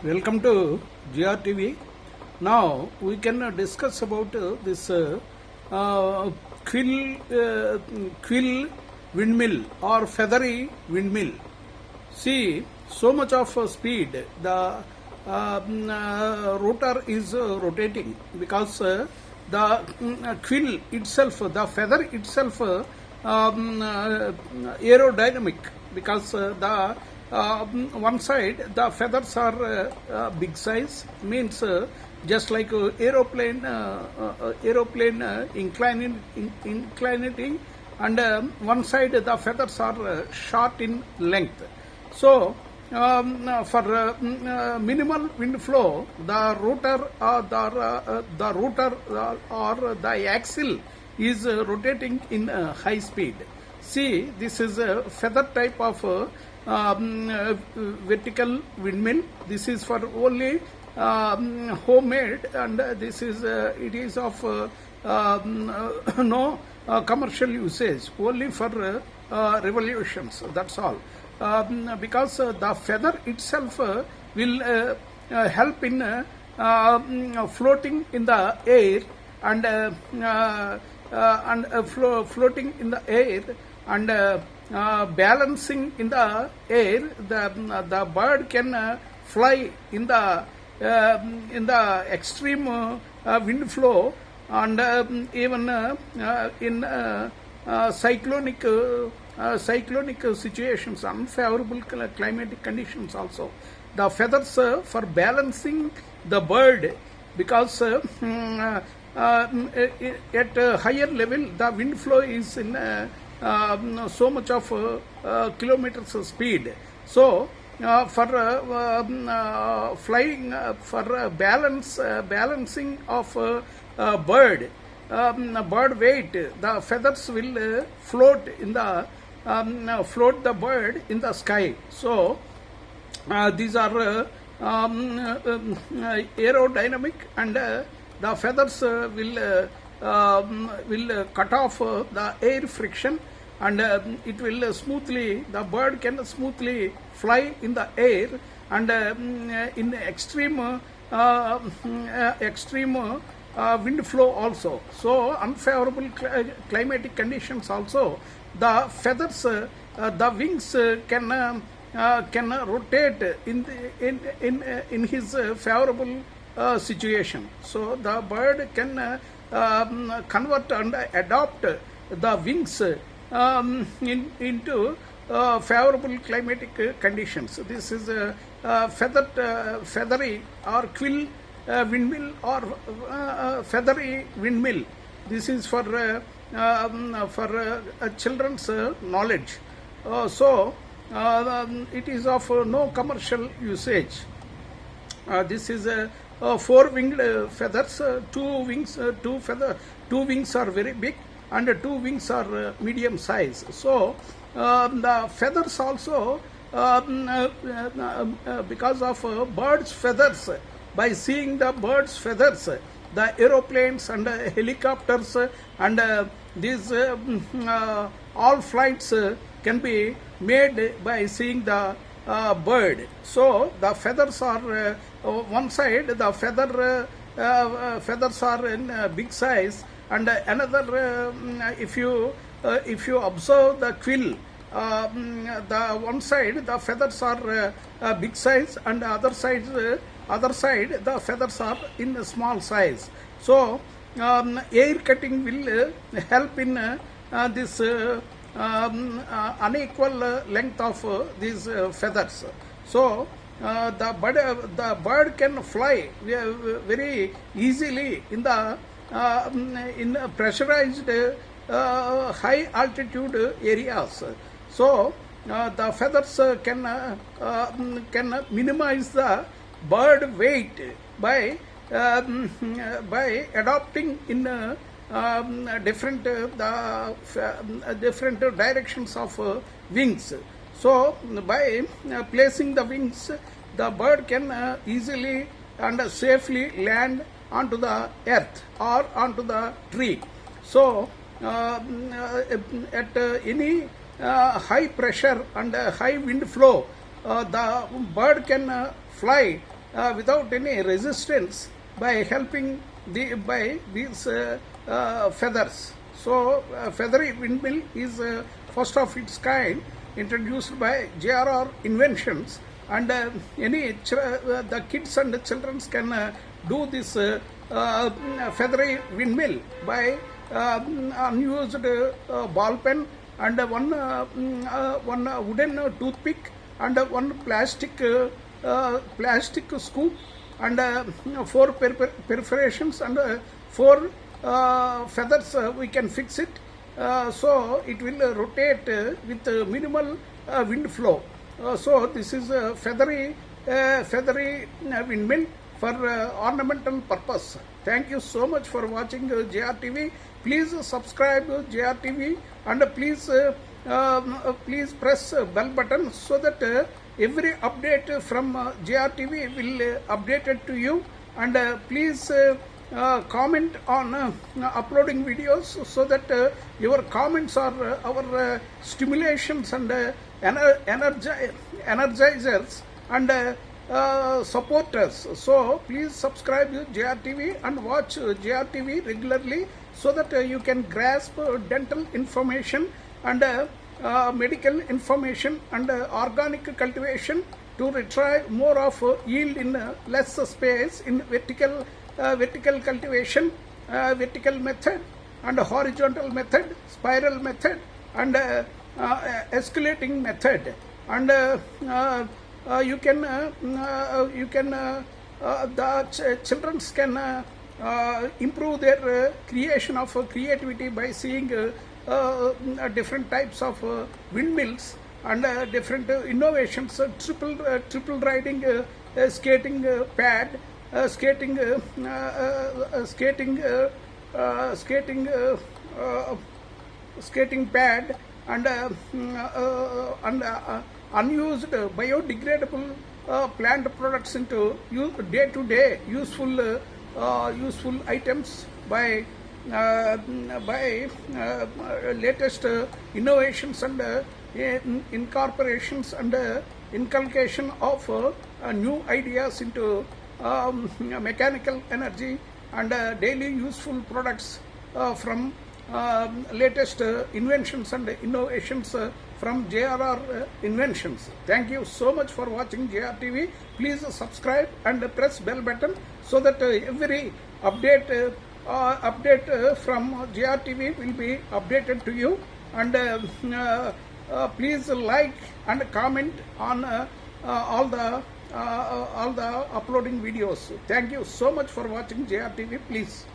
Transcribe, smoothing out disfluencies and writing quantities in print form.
Welcome to GRTV. Now we can discuss about this quill windmill or feathery windmill. See, so much of speed the rotor is rotating because the quill itself, the feather itself, aerodynamic because the one side the feathers are big size, means just like aeroplane inclinity, and one side the feathers are short in length. So for minimal wind flow, the rotor or the axle is rotating in high speed. See, this is a feather type of vertical windmill. This is for only homemade, and this is it is of no commercial usage, only for revolutions. That's all. Because the feather itself will help in floating in the air and floating in the air and balancing in the air. The bird can fly in the extreme wind flow, and even in cyclonic situations, unfavorable climatic conditions also. The feathers for balancing the bird, because at a higher level the wind flow is in so much of kilometers speed. So for flying, for balancing of bird weight, the feathers will float in the float the bird in the sky. So these are aerodynamic, and the feathers will cut off the air friction, and it will smoothly, the bird can smoothly fly in the air, and in extreme wind flow also. So unfavorable climatic conditions also, the feathers, the wings can rotate in his favorable situation. So the bird can convert and adopt the wings into favorable climatic conditions. This is a feathery or quill windmill or feathery windmill. This is for children's knowledge. So it is of no commercial usage. This is four winged feathers. Two wings are very big, and two wings are medium size. So the feathers also, because of birds' feathers, by seeing the birds' feathers, the aeroplanes and helicopters and these all flights can be made by seeing the bird. So the feathers are one side, the feathers are in big size, and another, if you observe the quill, the one side the feathers are big size, and the other side the feathers are in a small size. So air cutting will help in this unequal length of these feathers. So the bird can fly very easily in the in pressurized high altitude areas. So the feathers can minimize the bird weight by adopting in different directions of wings. So by placing the wings, the bird can easily and safely land onto the earth or onto the tree. So at any high pressure and high wind flow, the bird can fly without any resistance by helping by these feathers. So feathery windmill is first of its kind, introduced by JRR Inventions, and the kids and the children can do this feathery windmill by unused ball pen and one wooden toothpick and one plastic scoop and four perforations and four feathers. We can fix it, so it will rotate with minimal wind flow. So this is a feathery windmill for ornamental purpose. Thank you so much for watching JRTV. Please subscribe JRTV and please press bell button so that every update from JRTV will updated to you, and please comment on uploading videos so that your comments are our stimulations and energizers and supporters. So please subscribe to JRTV and watch JRTV regularly so that you can grasp dental information and medical information and organic cultivation to retrieve more of yield in less space in vertical cultivation, vertical method and horizontal method, spiral method and escalating method, and you can the children can improve their creation of creativity by seeing different types of windmills and different innovations, triple riding skating pad, skating pad and unused biodegradable plant products into day-to-day useful items by latest innovations and incorporations and inculcation of new ideas into mechanical energy and daily useful products from latest inventions and innovations from JRR Inventions. Thank you so much for watching JRTV. Please subscribe and press bell button so that every update from JRTV will be updated to you, and please like and comment on all the uploading videos. Thank you so much for watching JRTV. Please.